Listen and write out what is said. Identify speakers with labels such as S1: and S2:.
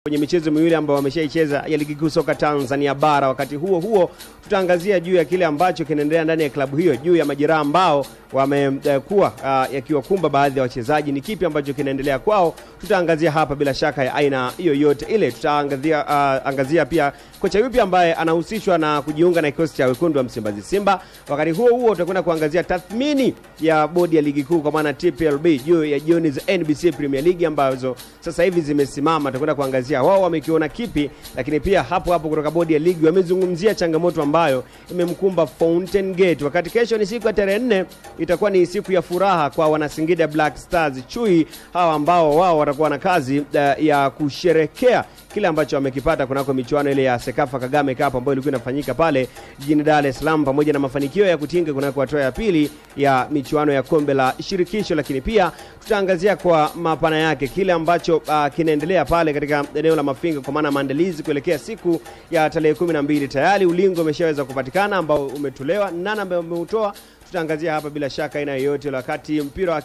S1: kwenye michezo miwili ambayo wameshaicheza ya ligi kuu soka Tanzania bara. Wakati huo tutaangazia juu ya kile ambacho kinaendelea ndani ya klabu hiyo, juu ya majeraha ambao wamekuwa yakiwakumba baadhi ya wachezaji. Ni kipi ambacho kinaendelea kwao? Tutaangazia hapa bila shaka ya aina yoyote ile. Tutaangazia pia kocha yupi ambaye anahusishwa na kujiunga na kikosi cha wekundu wa Msimbazi Simba. Wakati huo tutakwenda kuangazia tathmini ya bodi ya ligi kuu kwa maana TPLB juu ya jioni za NBC Premier League ambazo sasa hivi zimesimama. Tutakwenda kuangazia wao wamekiona kipi, lakini pia hapo kutoka bodi ya ligi wamezungumzia changamoto ambayo imemkumba Fountain Gate. Wakati kesho ni siku ya tarehe 4, itakuwa ni siku ya furaha kwa Wanasingida Black Stars chui hawa ambao wao watakuwa na kazi ya kusherekea kile ambacho wamekipata kunako michuano ile ya Sekafa Kagame Cup ambayo ilikuwa inafanyika pale jijini Dar es Salaam, pamoja na mafanikio ya kutinga kunako hatua ya pili ya michuano ya kombe la shirikisho. Lakini pia tutaangazia kwa mapana yake kile ambacho kinaendelea pale katika eneo la Mafinga kwa maana maandalizi kuelekea siku ya tarehe 12. Tayari ulingo umeshaweza kupatikana ambao umetolewa, nani ambaye umeutoa, tutaangazia hapa bila shaka aina yoyote. Wakati mpira wa